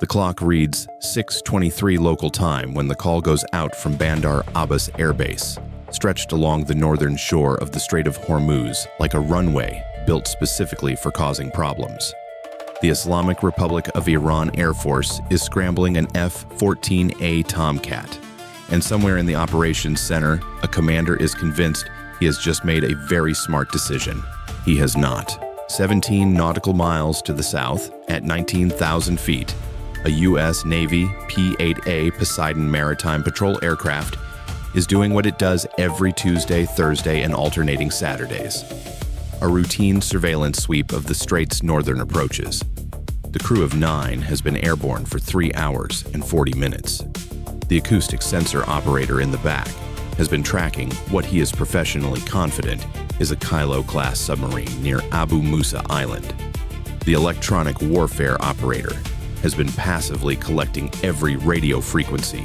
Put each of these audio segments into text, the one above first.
The clock reads 6:23 local time when the call goes out from Bandar Abbas Air Base, stretched along the northern shore of the Strait of Hormuz like a runway built specifically for causing problems. The Islamic Republic of Iran Air Force is scrambling an F-14A Tomcat, and somewhere in the operations center, a commander is convinced he has just made a very smart decision. He has not. 17 nautical miles to the south, at 19,000 feet, a U.S. Navy P-8A Poseidon maritime patrol aircraft is doing what it does every Tuesday, Thursday, and alternating Saturdays: a routine surveillance sweep of the Strait's northern approaches. The crew of 9 has been airborne for 3 hours and 40 minutes. The acoustic sensor operator in the back has been tracking what he is professionally confident is a Kilo-class submarine near Abu Musa Island. The electronic warfare operator has been passively collecting every radio frequency,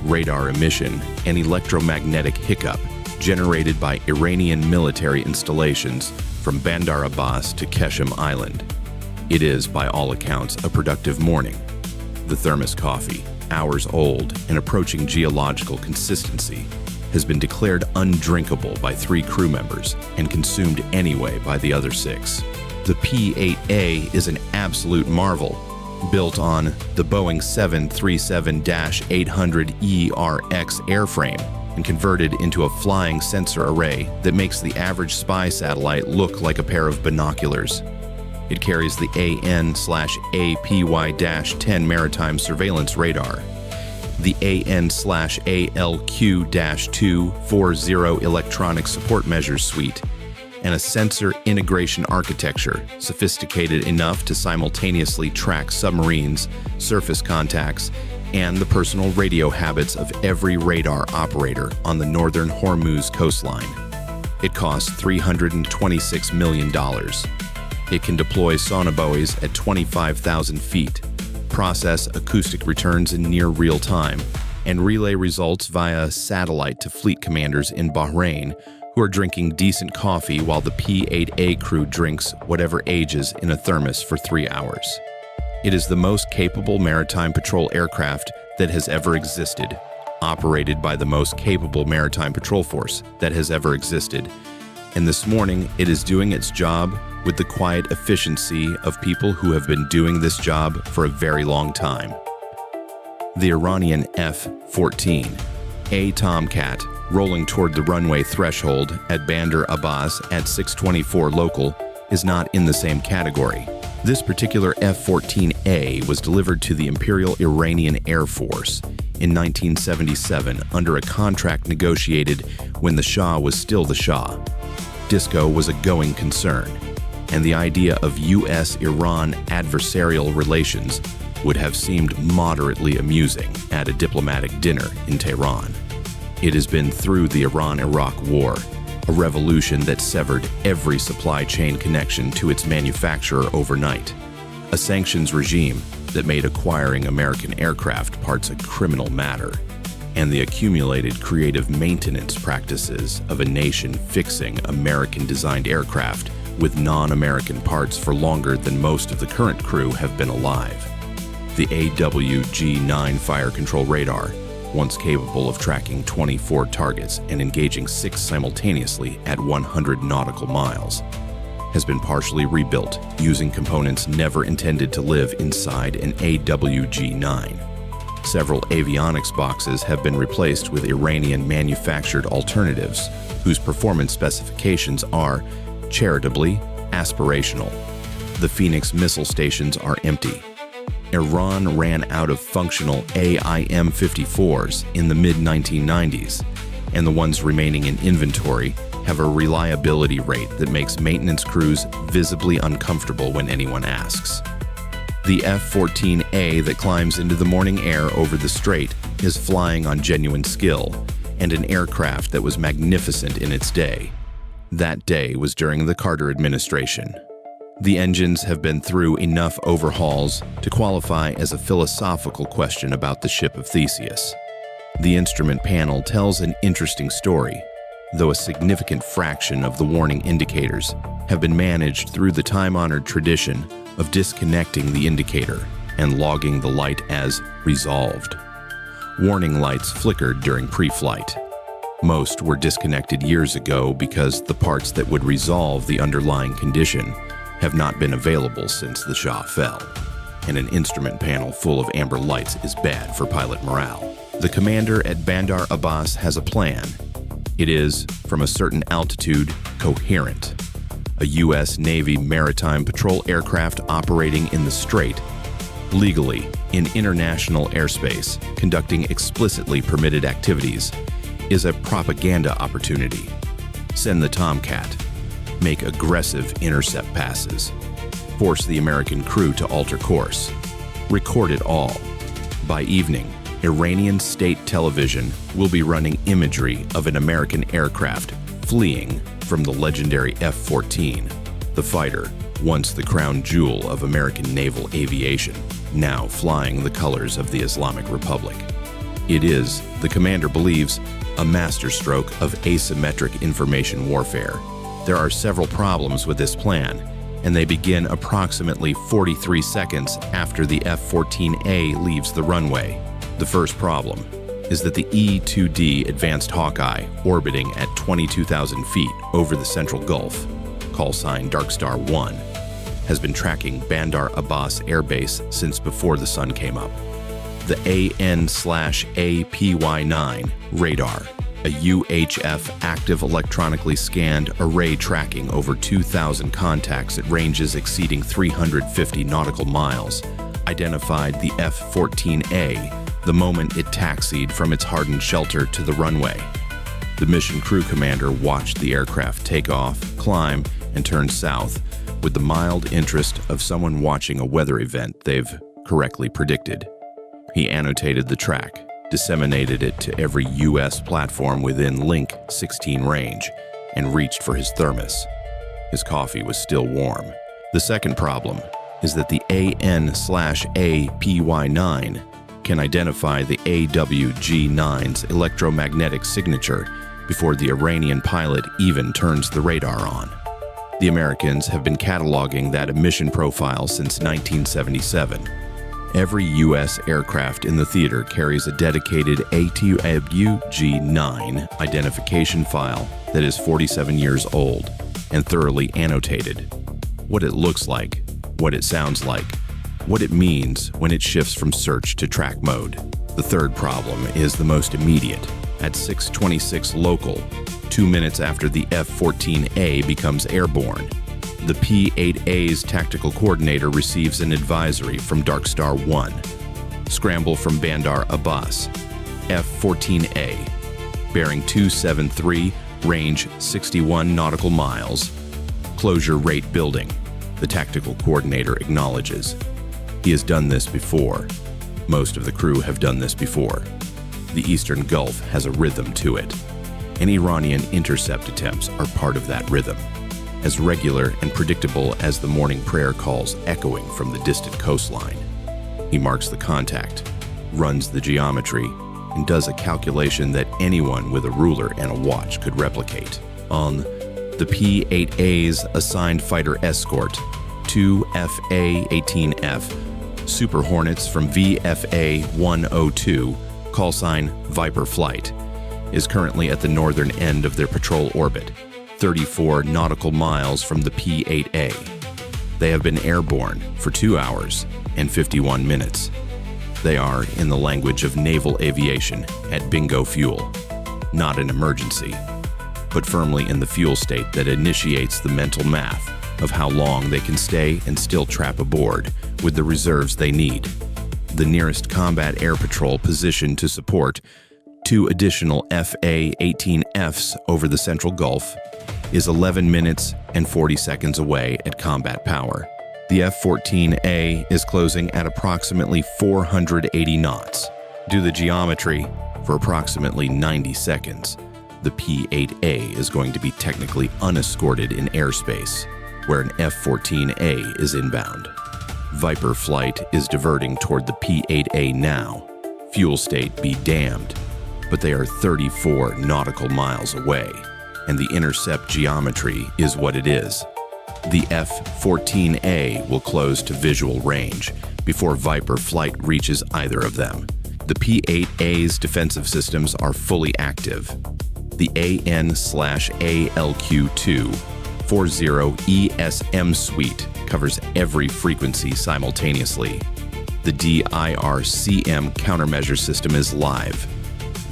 radar emission, and electromagnetic hiccup generated by Iranian military installations from Bandar Abbas to Keshem Island. It is, by all accounts, a productive morning. The thermos coffee, hours old and approaching geological consistency, has been declared undrinkable by 3 crew members and consumed anyway by the other 6. The P-8A is an absolute marvel, built on the Boeing 737-800ERX airframe and converted into a flying sensor array that makes the average spy satellite look like a pair of binoculars. It carries the AN/APY-10 maritime surveillance radar, the AN/ALQ-240 electronic support measures suite, and a sensor integration architecture sophisticated enough to simultaneously track submarines, surface contacts, and the personal radio habits of every radar operator on the northern Hormuz coastline. It costs $326 million. It can deploy sonobuoys at 25,000 feet, process acoustic returns in near real time, and relay results via satellite to fleet commanders in Bahrain who are drinking decent coffee while the P-8A crew drinks whatever ages in a thermos for 3 hours. It is the most capable maritime patrol aircraft that has ever existed, operated by the most capable maritime patrol force that has ever existed. And this morning, it is doing its job with the quiet efficiency of people who have been doing this job for a very long time. The Iranian F-14A Tomcat, rolling toward the runway threshold at Bandar Abbas at 6:24 local, is not in the same category. This particular F-14A was delivered to the Imperial Iranian Air Force in 1977 under a contract negotiated when the Shah was still the Shah. Disco was a going concern, and the idea of U.S.-Iran adversarial relations would have seemed moderately amusing at a diplomatic dinner in Tehran. It has been through the Iran-Iraq War, a revolution that severed every supply chain connection to its manufacturer overnight, a sanctions regime that made acquiring American aircraft parts a criminal matter, and the accumulated creative maintenance practices of a nation fixing American-designed aircraft with non-American parts for longer than most of the current crew have been alive. The AWG-9 fire control radar, once capable of tracking 24 targets and engaging 6 simultaneously at 100 nautical miles, has been partially rebuilt using components never intended to live inside an AWG-9. Several avionics boxes have been replaced with Iranian-manufactured alternatives whose performance specifications are, charitably, aspirational. The Phoenix missile stations are empty. Iran ran out of functional AIM-54s in the mid-1990s, and the ones remaining in inventory have a reliability rate that makes maintenance crews visibly uncomfortable when anyone asks. The F-14A that climbs into the morning air over the strait is flying on genuine skill, and an aircraft that was magnificent in its day. That day was during the Carter administration. The engines have been through enough overhauls to qualify as a philosophical question about the ship of Theseus. The instrument panel tells an interesting story, though a significant fraction of the warning indicators have been managed through the time-honored tradition of disconnecting the indicator and logging the light as resolved. Warning lights flickered during pre-flight. Most were disconnected years ago because the parts that would resolve the underlying condition have not been available since the Shah fell, and an instrument panel full of amber lights is bad for pilot morale. The commander at Bandar Abbas has a plan. It is, from a certain altitude, coherent. A U.S. Navy maritime patrol aircraft operating in the Strait, legally in international airspace, conducting explicitly permitted activities, is a propaganda opportunity. Send the Tomcat. Make aggressive intercept passes. Force the American crew to alter course. Record it all. By evening, Iranian state television will be running imagery of an American aircraft fleeing from the legendary F-14, the fighter, once the crown jewel of American naval aviation, now flying the colors of the Islamic Republic. It is, the commander believes, a masterstroke of asymmetric information warfare. There are several problems with this plan, and they begin approximately 43 seconds after the F-14A leaves the runway. The first problem is that the E-2D Advanced Hawkeye, orbiting at 22,000 feet over the central Gulf, callsign DARKSTAR ONE, has been tracking Bandar Abbas Air Base since before the sun came up. The AN/APY-9 radar, a UHF active electronically scanned array tracking over 2,000 contacts at ranges exceeding 350 nautical miles, identified the F-14A the moment it taxied from its hardened shelter to the runway. The mission crew commander watched the aircraft take off, climb, and turn south with the mild interest of someone watching a weather event they've correctly predicted. He annotated the track, disseminated it to every U.S. platform within Link 16 range, and reached for his thermos. His coffee was still warm. The second problem is that the AN/APY-9 can identify the AWG-9's electromagnetic signature before the Iranian pilot even turns the radar on. The Americans have been cataloging that emission profile since 1977. Every U.S. aircraft in the theater carries a dedicated AWG-9 identification file that is 47 years old and thoroughly annotated. What it looks like, what it sounds like, what it means when it shifts from search to track mode. The third problem is the most immediate. At 6:26 local, 2 minutes after the F-14A becomes airborne, the P-8A's tactical coordinator receives an advisory from DARKSTAR ONE. Scramble from Bandar Abbas. F-14A. Bearing 273, range 61 nautical miles. Closure rate building. The tactical coordinator acknowledges. He has done this before. Most of the crew have done this before. The Eastern Gulf has a rhythm to it, and Iranian intercept attempts are part of that rhythm, as regular and predictable as the morning prayer calls echoing from the distant coastline. He marks the contact, runs the geometry, and does a calculation that anyone with a ruler and a watch could replicate. On the P-8A's assigned fighter escort, 2 FA-18F Super Hornets from VFA-102, callsign Viper Flight, is currently at the northern end of their patrol orbit, 34 nautical miles from the P-8A. They have been airborne for 2 hours and 51 minutes. They are, in the language of naval aviation, at bingo fuel. Not an emergency, but firmly in the fuel state that initiates the mental math of how long they can stay and still trap aboard with the reserves they need. The nearest combat air patrol positioned to support 2 additional FA-18Fs over the central Gulf is 11 minutes and 40 seconds away at combat power. The F-14A is closing at approximately 480 knots. Do the geometry for approximately 90 seconds. The P-8A is going to be technically unescorted in airspace, where an F-14A is inbound. Viper Flight is diverting toward the P-8A now. Fuel state be damned, but they are 34 nautical miles away, and the intercept geometry is what it is. The F-14A will close to visual range, before Viper flight reaches either of them. The P-8A's defensive systems are fully active. The AN/ALQ-2 40ESM suite covers every frequency simultaneously. The DIRCM countermeasure system is live.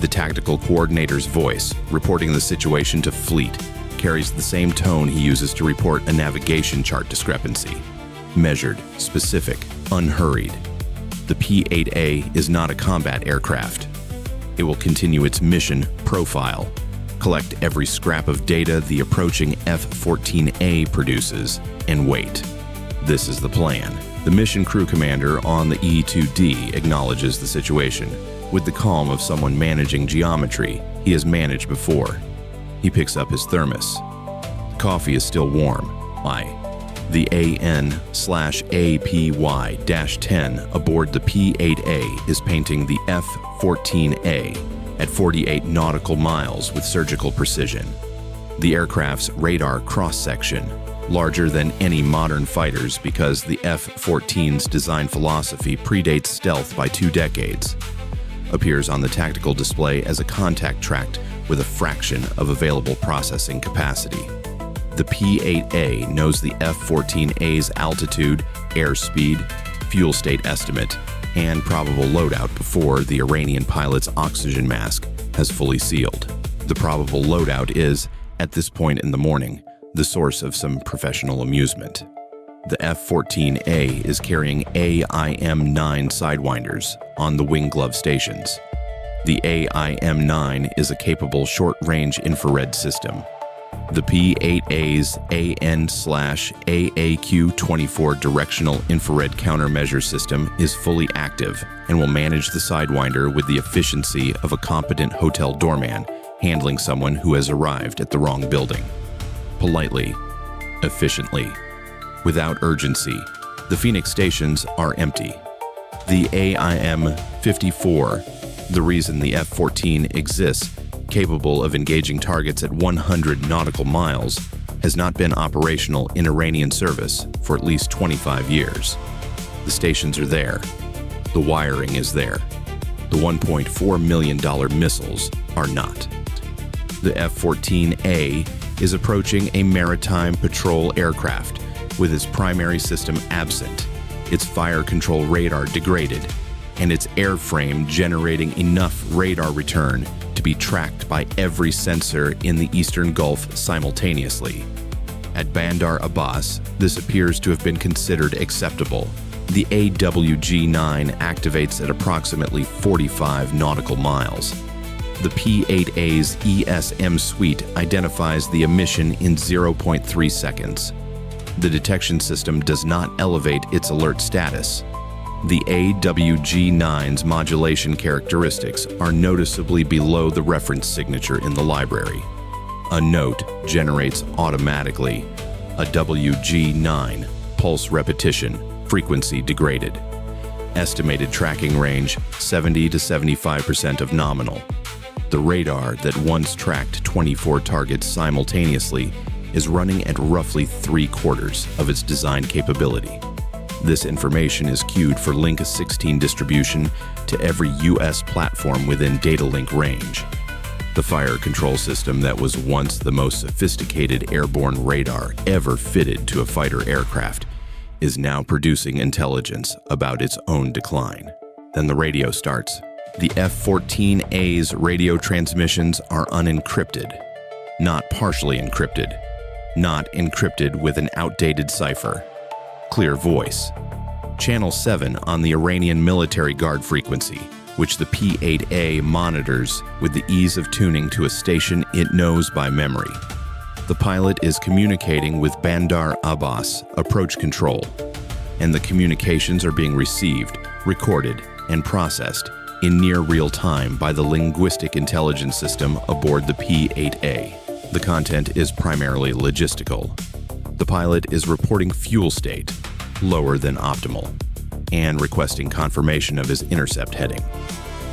The tactical coordinator's voice, reporting the situation to fleet, carries the same tone he uses to report a navigation chart discrepancy. Measured, specific, unhurried. The P-8A is not a combat aircraft. It will continue its mission profile, collect every scrap of data the approaching F-14A produces, and wait. This is the plan. The mission crew commander on the E-2D acknowledges the situation. With the calm of someone managing geometry he has managed before. He picks up his thermos. The coffee is still warm. The AN/APY-10 aboard the P-8A is painting the F-14A at 48 nautical miles with surgical precision. The aircraft's radar cross-section, larger than any modern fighters because the F-14's design philosophy predates stealth by 2 decades, appears on the tactical display as a contact tract with a fraction of available processing capacity. The P-8A knows the F-14A's altitude, airspeed, fuel state estimate, and probable loadout before the Iranian pilot's oxygen mask has fully sealed. The probable loadout is, at this point in the morning, the source of some professional amusement. The F-14A is carrying AIM-9 sidewinders on the wing glove stations. The AIM-9 is a capable short-range infrared system. The P-8A's AN/AAQ-24 directional infrared countermeasure system is fully active and will manage the sidewinder with the efficiency of a competent hotel doorman handling someone who has arrived at the wrong building. Politely, efficiently, without urgency, the Phoenix stations are empty. The AIM-54, the reason the F-14 exists, capable of engaging targets at 100 nautical miles, has not been operational in Iranian service for at least 25 years. The stations are there. The wiring is there. The $1.4 million missiles are not. The F-14A is approaching a maritime patrol aircraft with its primary system absent, its fire control radar degraded, and its airframe generating enough radar return to be tracked by every sensor in the Eastern Gulf simultaneously. At Bandar Abbas, this appears to have been considered acceptable. The AWG-9 activates at approximately 45 nautical miles. The P-8A's ESM suite identifies the emission in 0.3 seconds. The detection system does not elevate its alert status. The AWG-9's modulation characteristics are noticeably below the reference signature in the library. A note generates automatically. A WG-9, pulse repetition, frequency degraded. Estimated tracking range 70 to 75% of nominal. The radar that once tracked 24 targets simultaneously is running at roughly 3/4 of its design capability. This information is queued for Link 16 distribution to every U.S. platform within data link range. The fire control system that was once the most sophisticated airborne radar ever fitted to a fighter aircraft is now producing intelligence about its own decline. Then the radio starts. The F-14A's radio transmissions are unencrypted, not partially encrypted, not encrypted with an outdated cipher. Clear voice. Channel 7 on the Iranian military guard frequency, which the P-8A monitors with the ease of tuning to a station it knows by memory. The pilot is communicating with Bandar Abbas approach control, and the communications are being received, recorded, and processed in near real time by the linguistic intelligence system aboard the P-8A. The content is primarily logistical. The pilot is reporting fuel state, lower than optimal, and requesting confirmation of his intercept heading.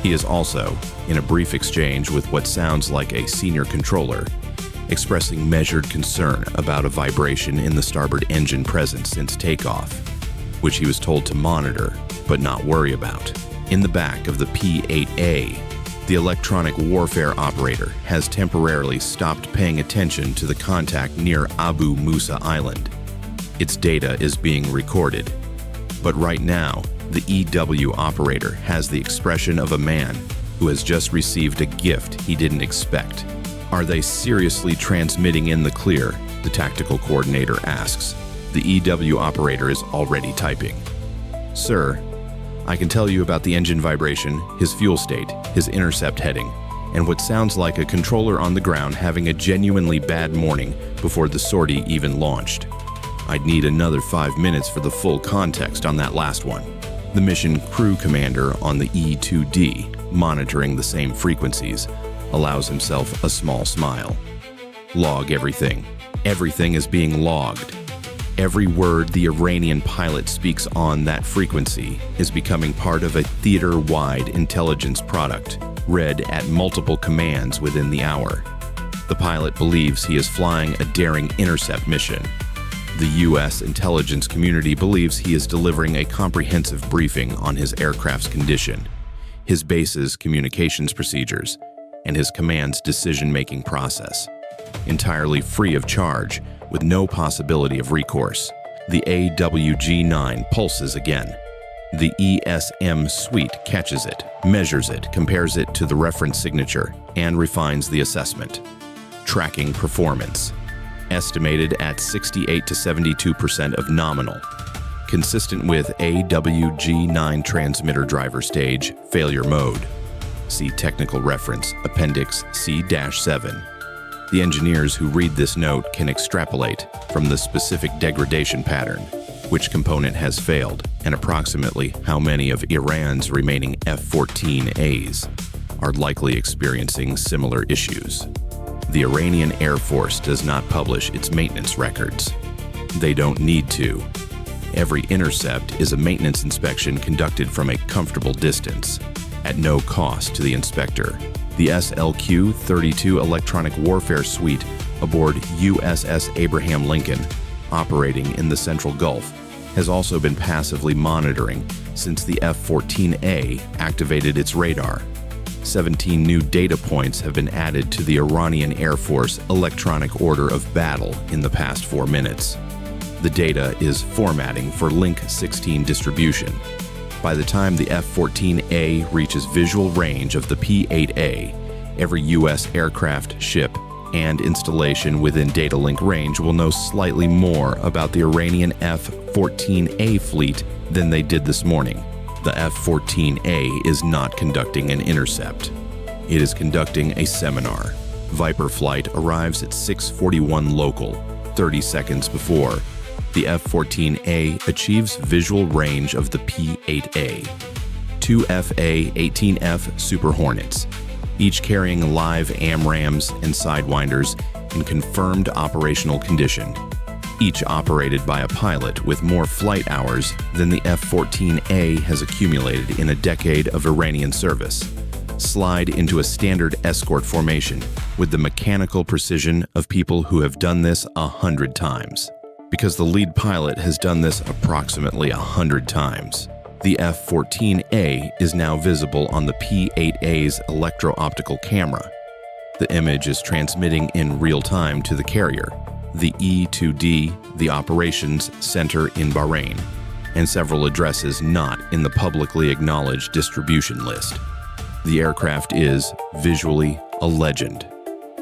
He is also, in a brief exchange with what sounds like a senior controller, expressing measured concern about a vibration in the starboard engine present since takeoff, which he was told to monitor but not worry about. In the back of the P-8A, the electronic warfare operator has temporarily stopped paying attention to the contact near Abu Musa Island. Its data is being recorded. But right now, the EW operator has the expression of a man who has just received a gift he didn't expect. Are they seriously transmitting in the clear? The tactical coordinator asks. The EW operator is already typing. Sir, I can tell you about the engine vibration, his fuel state, his intercept heading, and what sounds like a controller on the ground having a genuinely bad morning before the sortie even launched. I'd need another 5 minutes for the full context on that last one. The mission crew commander on the E-2D, monitoring the same frequencies, allows himself a small smile. Log everything. Everything is being logged. Every word the Iranian pilot speaks on that frequency is becoming part of a theater-wide intelligence product, read at multiple commands within the hour. The pilot believes he is flying a daring intercept mission. The U.S. intelligence community believes he is delivering a comprehensive briefing on his aircraft's condition, his base's communications procedures, and his command's decision-making process, entirely free of charge, with no possibility of recourse. The AWG-9 pulses again. The ESM suite catches it, measures it, compares it to the reference signature, and refines the assessment. Tracking performance. Estimated at 68 to 72% of nominal. Consistent with AWG-9 transmitter driver stage failure mode. See technical reference Appendix C-7. The engineers who read this note can extrapolate from the specific degradation pattern, which component has failed, and approximately how many of Iran's remaining F-14As are likely experiencing similar issues. The Iranian Air Force does not publish its maintenance records. They don't need to. Every intercept is a maintenance inspection conducted from a comfortable distance, at no cost to the inspector. The SLQ-32 electronic warfare suite aboard USS Abraham Lincoln, operating in the Central Gulf, has also been passively monitoring since the F-14A activated its radar. 17 new data points have been added to the Iranian Air Force electronic order of battle in the past 4 minutes. The data is formatting for Link 16 distribution. By the time the F-14A reaches visual range of the P-8A, every U.S. aircraft, ship, and installation within data link range will know slightly more about the Iranian F-14A fleet than they did this morning. The F-14A is not conducting an intercept. It is conducting a seminar. Viper flight arrives at 6:41 local, 30 seconds before. The F-14A achieves visual range of the P-8A. 2 FA-18F Super Hornets, each carrying live AMRAAMs and Sidewinders in confirmed operational condition, each operated by a pilot with more flight hours than the F-14A has accumulated in a decade of Iranian service, slide into a standard escort formation with the mechanical precision of people who have done this 100 times. Because the lead pilot has done this approximately 100 times. The F-14A is now visible on the P-8A's electro-optical camera. The image is transmitting in real time to the carrier, the E-2D, the Operations Center in Bahrain, and several addresses not in the publicly acknowledged distribution list. The aircraft is, visually, a legend.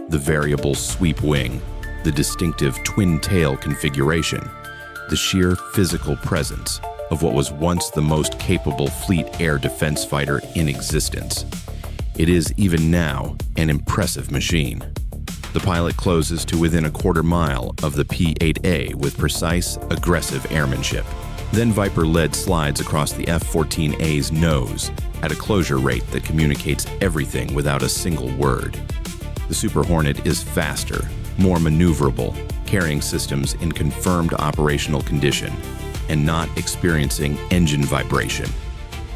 The variable sweep wing, the distinctive twin-tail configuration, the sheer physical presence of what was once the most capable fleet air defense fighter in existence. It is, even now, an impressive machine. The pilot closes to within a quarter mile of the P-8A with precise, aggressive airmanship. Then Viper lead slides across the F-14A's nose at a closure rate that communicates everything without a single word. The Super Hornet is faster, more maneuverable, carrying systems in confirmed operational condition, and not experiencing engine vibration.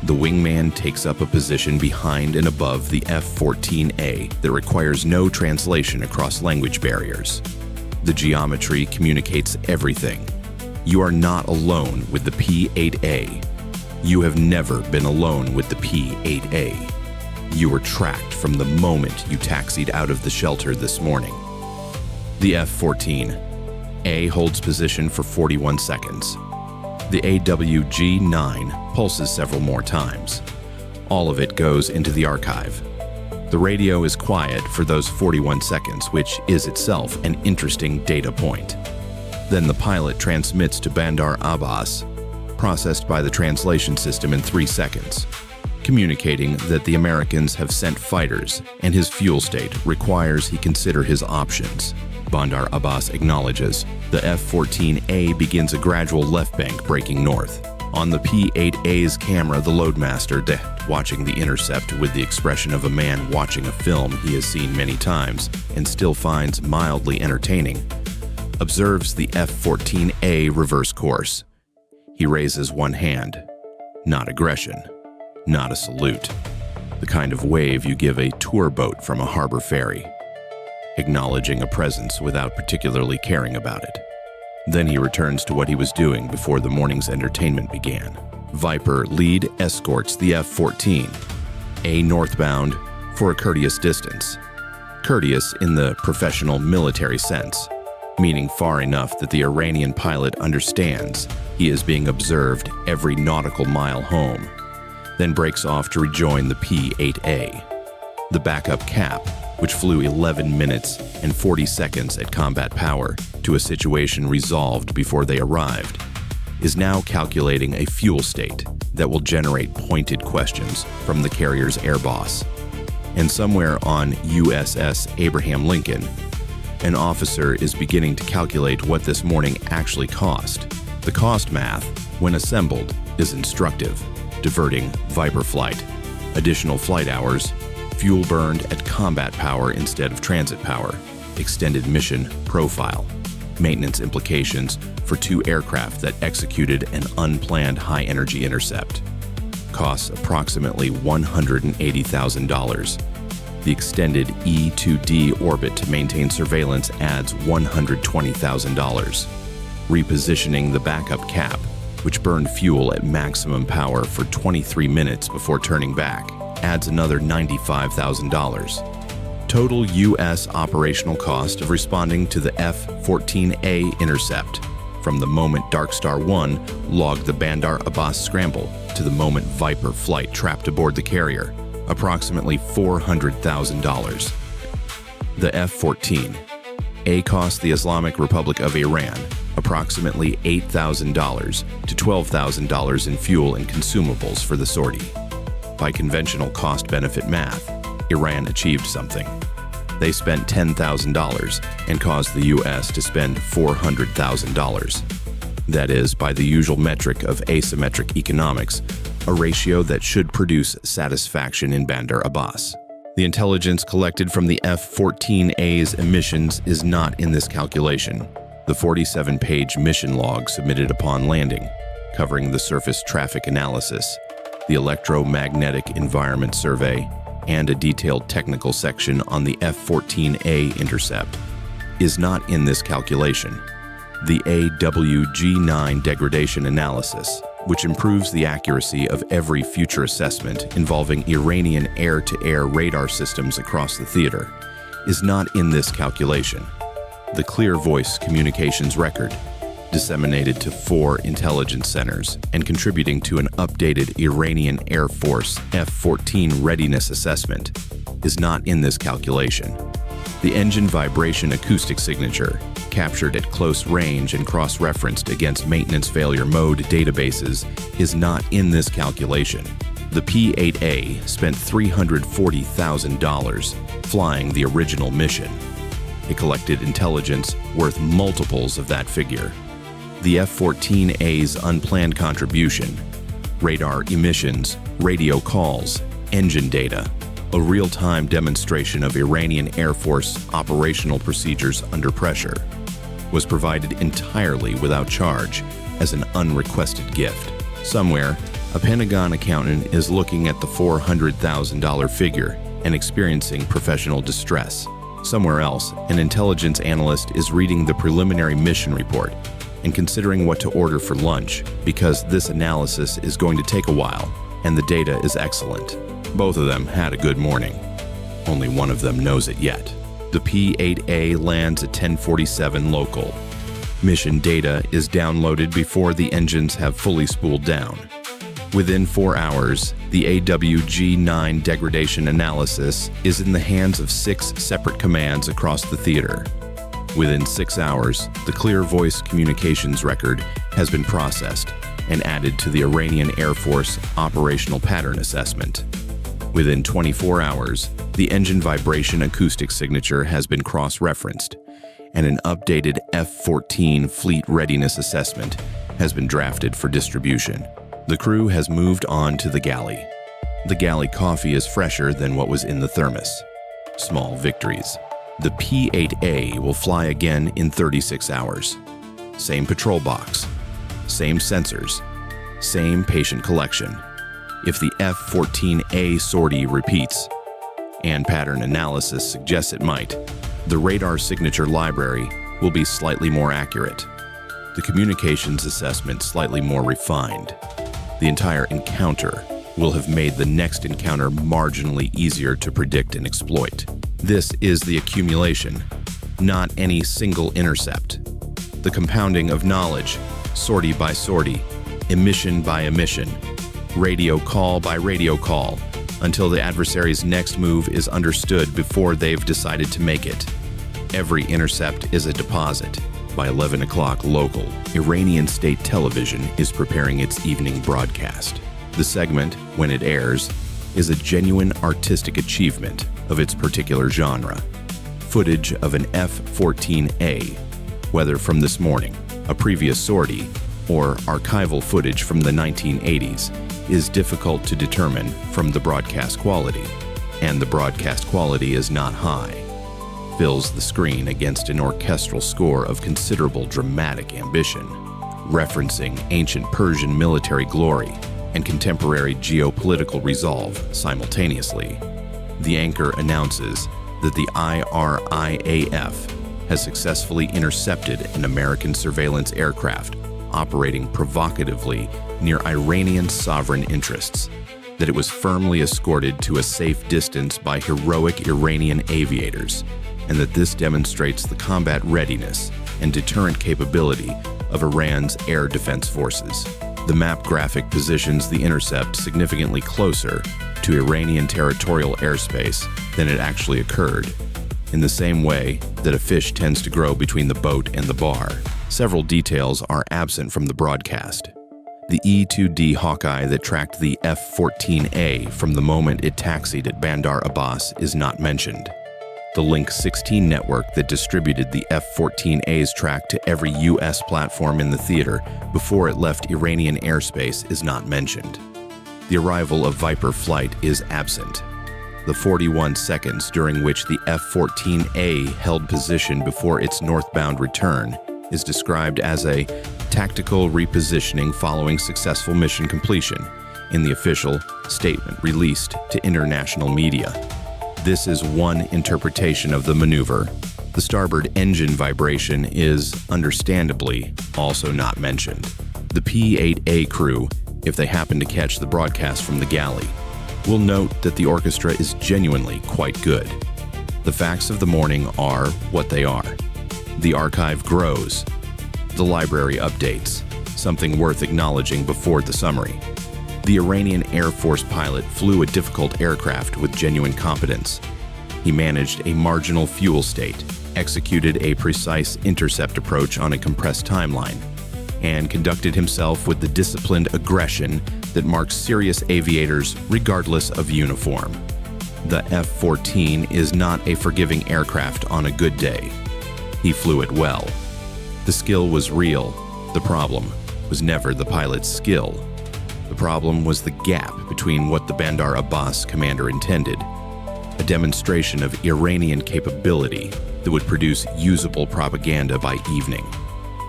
The wingman takes up a position behind and above the F-14A that requires no translation across language barriers. The geometry communicates everything. You are not alone with the P-8A. You have never been alone with the P-8A. You were tracked from the moment you taxied out of the shelter this morning. The F-14A holds position for 41 seconds. The AWG-9 pulses several more times. All of it goes into the archive. The radio is quiet for those 41 seconds, which is itself an interesting data point. Then the pilot transmits to Bandar Abbas, processed by the translation system in 3 seconds, communicating that the Americans have sent fighters and his fuel state requires he consider his options. Bandar Abbas acknowledges. The F-14A begins a gradual left bank braking north. On the P-8A's camera, the loadmaster, watching the intercept with the expression of a man watching a film he has seen many times and still finds mildly entertaining, observes the F-14A reverse course. He raises one hand. Not aggression. Not a salute. The kind of wave you give a tour boat from a harbor ferry, acknowledging a presence without particularly caring about it. Then he returns to what he was doing before the morning's entertainment began. Viper lead escorts the F-14A northbound for a courteous distance. Courteous in the professional military sense, meaning far enough that the Iranian pilot understands he is being observed every nautical mile home, then breaks off to rejoin the P-8A. The backup cap, which flew 11 minutes and 40 seconds at combat power to a situation resolved before they arrived, is now calculating a fuel state that will generate pointed questions from the carrier's air boss. And somewhere on USS Abraham Lincoln, an officer is beginning to calculate what this morning actually cost. The cost math, when assembled, is instructive, diverting Viper flight, additional flight hours, fuel burned at combat power instead of transit power, extended mission profile, maintenance implications for 2 aircraft that executed an unplanned high-energy intercept. Costs approximately $180,000. The extended E-2D orbit to maintain surveillance adds $120,000. Repositioning the backup cap, which burned fuel at maximum power for 23 minutes before turning back, adds another $95,000. Total U.S. operational cost of responding to the F-14A intercept from the moment DARKSTAR ONE logged the Bandar Abbas scramble to the moment Viper flight trapped aboard the carrier, approximately $400,000. The F-14A cost the Islamic Republic of Iran approximately $8,000 to $12,000 in fuel and consumables for the sortie. By conventional cost-benefit math, Iran achieved something. They spent $10,000 and caused the U.S. to spend $400,000. That is, by the usual metric of asymmetric economics, a ratio that should produce satisfaction in Bandar Abbas. The intelligence collected from the F-14A's emissions is not in this calculation. The 47-page mission log submitted upon landing, covering the surface traffic analysis, the electromagnetic environment survey, and a detailed technical section on the F-14A intercept, is not in this calculation. The AWG-9 degradation analysis, which improves the accuracy of every future assessment involving Iranian air-to-air radar systems across the theater, is not in this calculation. The Clear Voice communications record, disseminated to 4 intelligence centers and contributing to an updated Iranian Air Force F-14 readiness assessment, is not in this calculation. The engine vibration acoustic signature, captured at close range and cross-referenced against maintenance failure mode databases, is not in this calculation. The P-8A spent $340,000 flying the original mission. It collected intelligence worth multiples of that figure. The F-14A's unplanned contribution, radar emissions, radio calls, engine data, a real-time demonstration of Iranian Air Force operational procedures under pressure, was provided entirely without charge as an unrequested gift. Somewhere, a Pentagon accountant is looking at the $400,000 figure and experiencing professional distress. Somewhere else, an intelligence analyst is reading the preliminary mission report and considering what to order for lunch because this analysis is going to take a while and the data is excellent. Both of them had a good morning. Only one of them knows it yet. The P-8A lands at 10:47 local. Mission data is downloaded before the engines have fully spooled down. Within 4 hours, the AWG-9 degradation analysis is in the hands of 6 separate commands across the theater. Within 6 hours, the clear voice communications record has been processed and added to the Iranian Air Force Operational Pattern Assessment. Within 24 hours, the engine vibration acoustic signature has been cross-referenced, and an updated F-14 Fleet Readiness Assessment has been drafted for distribution. The crew has moved on to the galley. The galley coffee is fresher than what was in the thermos. Small victories. The P-8A will fly again in 36 hours. Same patrol box, same sensors, same patient collection. If the F-14A sortie repeats, and pattern analysis suggests it might, the radar signature library will be slightly more accurate. The communications assessment slightly more refined. The entire encounter will have made the next encounter marginally easier to predict and exploit. This is the accumulation, not any single intercept. The compounding of knowledge, sortie by sortie, emission by emission, radio call by radio call, until the adversary's next move is understood before they've decided to make it. Every intercept is a deposit. By 11 o'clock local, Iranian state television is preparing its evening broadcast. The segment, when it airs, is a genuine artistic achievement of its particular genre. Footage of an F-14A, whether from this morning, a previous sortie, or archival footage from the 1980s, is difficult to determine from the broadcast quality, and the broadcast quality is not high. Fills the screen against an orchestral score of considerable dramatic ambition, referencing ancient Persian military glory and contemporary geopolitical resolve simultaneously. The anchor announces that the IRIAF has successfully intercepted an American surveillance aircraft operating provocatively near Iranian sovereign interests, that it was firmly escorted to a safe distance by heroic Iranian aviators, and that this demonstrates the combat readiness and deterrent capability of Iran's air defense forces. The map graphic positions the intercept significantly closer to Iranian territorial airspace than it actually occurred, in the same way that a fish tends to grow between the boat and the bar. Several details are absent from the broadcast. The E-2D Hawkeye that tracked the F-14A from the moment it taxied at Bandar Abbas is not mentioned. The Link 16 network that distributed the F-14A's track to every U.S. platform in the theater before it left Iranian airspace is not mentioned. The arrival of Viper flight is absent. The 41 seconds during which the F-14A held position before its northbound return is described as a tactical repositioning following successful mission completion in the official statement released to international media. This is one interpretation of the maneuver. The starboard engine vibration is, understandably, also not mentioned. The P-8A crew, if they happen to catch the broadcast from the galley, will note that the orchestra is genuinely quite good. The facts of the morning are what they are. The archive grows. The library updates, something worth acknowledging before the summary. The Iranian Air Force pilot flew a difficult aircraft with genuine competence. He managed a marginal fuel state, executed a precise intercept approach on a compressed timeline, and conducted himself with the disciplined aggression that marks serious aviators regardless of uniform. The F-14 is not a forgiving aircraft on a good day. He flew it well. The skill was real. The problem was never the pilot's skill. The problem was the gap between what the Bandar Abbas commander intended, a demonstration of Iranian capability that would produce usable propaganda by evening,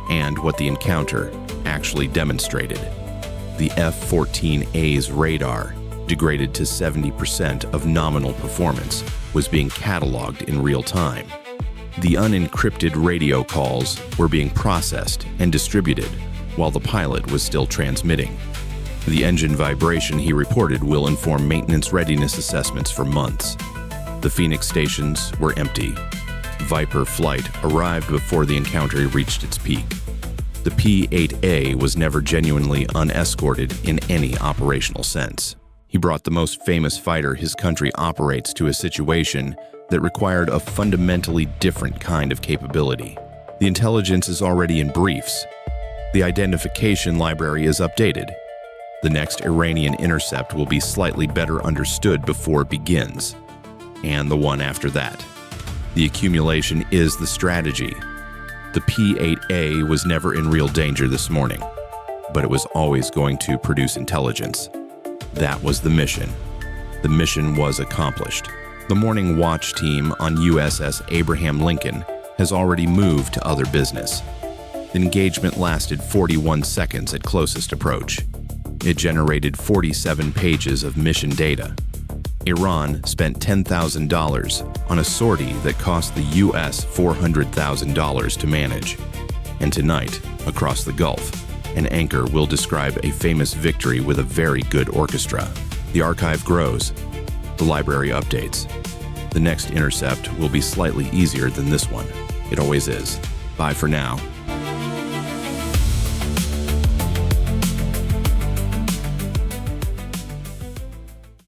and what the encounter actually demonstrated. The F-14A's radar, degraded to 70% of nominal performance, was being catalogued in real time. The unencrypted radio calls were being processed and distributed while the pilot was still transmitting. The engine vibration he reported will inform maintenance readiness assessments for months. The Phoenix stations were empty. Viper flight arrived before the encounter reached its peak. The P-8A was never genuinely unescorted in any operational sense. He brought the most famous fighter his country operates to a situation that required a fundamentally different kind of capability. The intelligence is already in briefs. The identification library is updated. The next Iranian intercept will be slightly better understood before it begins, and the one after that. The accumulation is the strategy. The P-8A was never in real danger this morning, but it was always going to produce intelligence. That was the mission. The mission was accomplished. The morning watch team on USS Abraham Lincoln has already moved to other business. The engagement lasted 41 seconds at closest approach. It generated 47 pages of mission data. Iran spent $10,000 on a sortie that cost the US $400,000 to manage. And tonight, across the Gulf, an anchor will describe a famous victory with a very good orchestra. The archive grows. The library updates. The next intercept will be slightly easier than this one. It always is. Bye for now.